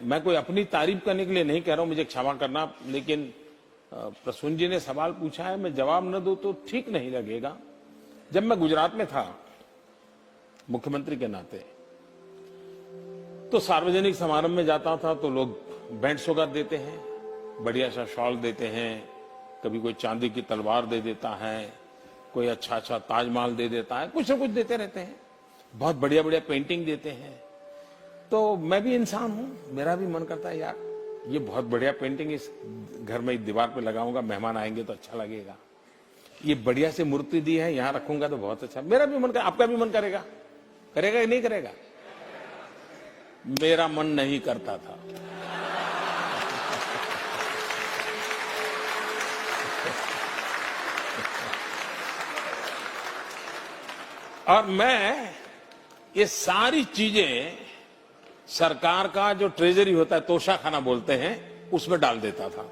मैं कोई अपनी तारीफ करने के लिए नहीं कह रहा हूं, मुझे क्षमा करना, लेकिन प्रसून जी ने सवाल पूछा है, मैं जवाब न दूं तो ठीक नहीं लगेगा। जब मैं गुजरात में था मुख्यमंत्री के नाते, तो सार्वजनिक समारंभ में जाता था तो लोग बैंड सौगात देते हैं, बढ़िया सा शॉल देते हैं, कभी कोई चांदी की तलवार दे देता है, कोई अच्छा अच्छा ताजमहल दे देता है, कुछ न कुछ देते रहते हैं, बहुत बढ़िया बढ़िया पेंटिंग देते हैं। तो मैं भी इंसान हूं, मेरा भी मन करता है यार ये बहुत बढ़िया पेंटिंग इस घर में दीवार पे लगाऊंगा, मेहमान आएंगे तो अच्छा लगेगा। ये बढ़िया से मूर्ति दी है, यहां रखूंगा तो बहुत अच्छा। मेरा भी मन कर, आपका भी मन करेगा? करेगा कि नहीं करेगा? मेरा मन नहीं करता था। और मैं ये सारी चीजें सरकार का जो ट्रेजरी होता है, तोशाखाना बोलते हैं, उसमें डाल देता था।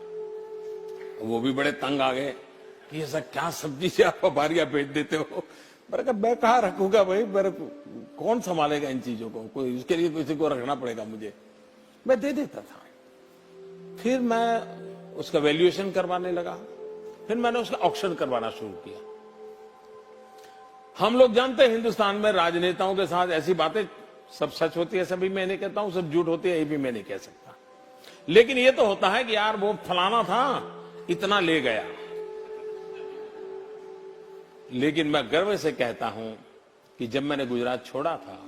वो भी बड़े तंग आ गए कि ये सब क्या सब्जी से आप बारियां बेच देते हो। मैंने कहा मैं कहाँ रखूंगा भाई, मेरे कौन संभालेगा इन चीजों को, कोई इसके लिए किसी को रखना पड़ेगा मुझे। मैं दे देता था। फिर मैं उसका वैल्यूएशन करवाने लगा, फिर मैंने उसका ऑक्शन करवाना शुरू किया। हम लोग जानते हैं हिंदुस्तान में राजनेताओं के साथ ऐसी बातें सब सच होती है, सभी मैं नहीं कहता हूं, सब झूठ होती है, ये भी मैं नहीं कह सकता। लेकिन ये तो होता है कि यार वो फलाना था, इतना ले गया। लेकिन मैं गर्व से कहता हूं कि जब मैंने गुजरात छोड़ा था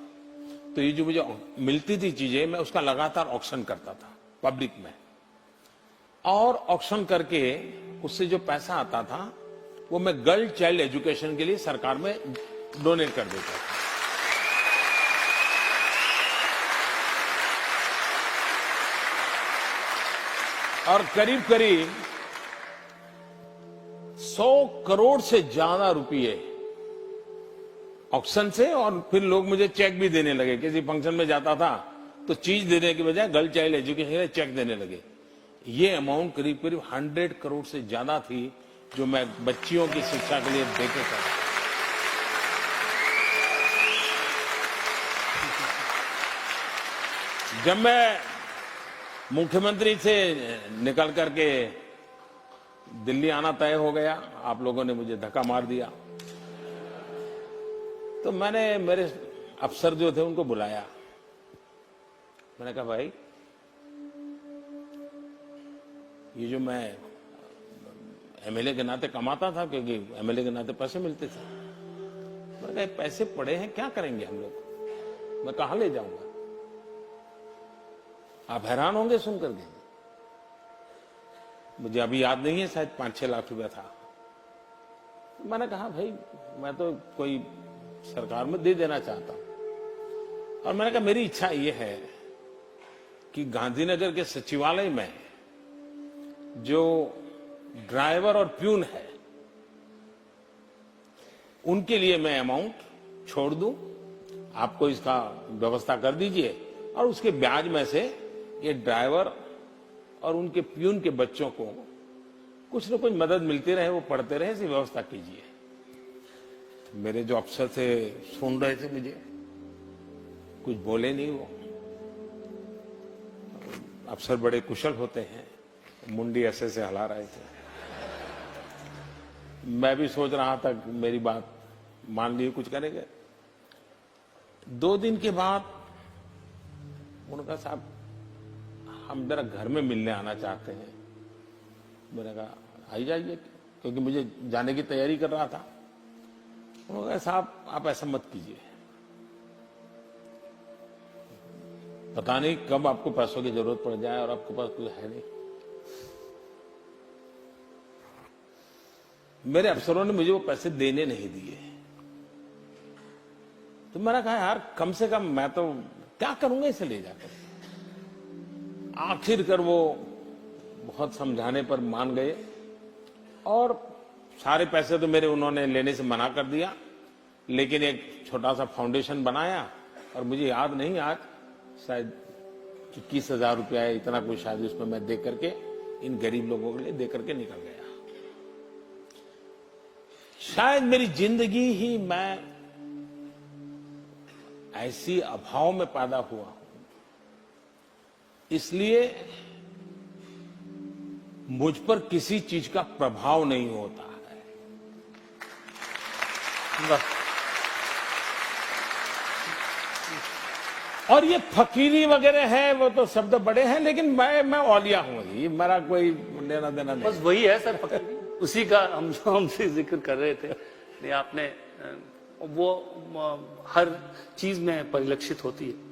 तो ये जो मुझे मिलती थी चीजें, मैं उसका लगातार ऑक्शन करता था पब्लिक में, और ऑक्शन करके उससे जो पैसा आता था वो मैं गर्ल चाइल्ड एजुकेशन के लिए सरकार में डोनेट कर देता था। और करीब करीब 100 करोड़ से ज्यादा रुपए ऑक्शन से, और फिर लोग मुझे चेक भी देने लगे। किसी फंक्शन में जाता था तो चीज देने के बजाय गर्ल चाइल्ड एजुकेशन के लिए चेक देने लगे। ये अमाउंट करीब करीब 100 करोड़ से ज्यादा थी जो मैं बच्चियों की शिक्षा के लिए देके था। जब मैं मुख्यमंत्री से निकल करके दिल्ली आना तय हो गया, आप लोगों ने मुझे धक्का मार दिया, तो मैंने मेरे अफसर जो थे उनको बुलाया। मैंने कहा भाई ये जो मैं एमएलए के नाते कमाता था, क्योंकि एमएलए के नाते पैसे मिलते थे, मैंने कहा पैसे पड़े हैं, क्या करेंगे हम लोग, मैं कहां ले जाऊंगा? आप हैरान होंगे सुनकर के, मुझे अभी याद नहीं है, शायद 5-6 लाख रुपया था। मैंने कहा भाई मैं तो कोई सरकार में दे देना चाहता हूं। और मैंने कहा मेरी इच्छा यह है कि गांधीनगर के सचिवालय में जो ड्राइवर और प्यून है उनके लिए मैं अमाउंट छोड़ दूं, आपको इसका व्यवस्था कर दीजिए, और उसके ब्याज में से ये ड्राइवर और उनके प्यून के बच्चों को कुछ न कुछ मदद मिलती रहे, वो पढ़ते रहे, ऐसी व्यवस्था कीजिए। मेरे जो अफसर थे सुन रहे थे मुझे, कुछ बोले नहीं। वो अफसर बड़े कुशल होते हैं, मुंडी ऐसे से हिला रहे थे। मैं भी सोच रहा था कि मेरी बात मान ली, कुछ करेंगे। 2 दिन के बाद उन्होंने कहा साहब हम जरा घर में मिलने आना चाहते हैं। मैंने कहा आई जाइए, क्योंकि मुझे जाने की तैयारी कर रहा था। उन्होंने कहा साहब आप ऐसा मत कीजिए, पता नहीं कब आपको पैसों की जरूरत पड़ जाए और आपके पास कुछ है नहीं। मेरे अफसरों ने मुझे वो पैसे देने नहीं दिए, तो मैंने कहा यार कम से कम मैं तो क्या करूंगा इसे ले जाकर। आखिरकार वो बहुत समझाने पर मान गए, और सारे पैसे तो मेरे उन्होंने लेने से मना कर दिया, लेकिन एक छोटा सा फाउंडेशन बनाया, और मुझे याद नहीं आज शायद 21,000 रुपया है, इतना कुछ शायद उसमें मैं दे करके इन गरीब लोगों के लिए दे करके निकल गया। शायद मेरी जिंदगी ही मैं ऐसी अभाव में पैदा हुआ हूं, इसलिए मुझ पर किसी चीज का प्रभाव नहीं होता है। वाह। और ये फकीरी वगैरह है, वो तो शब्द बड़े हैं, लेकिन मैं औलिया हूं जी, मेरा कोई लेना देना नहीं। बस वही है सर, फकीरी उसी का हमसे जिक्र कर रहे थे। नहीं, आपने वो हर चीज में परिलक्षित होती है।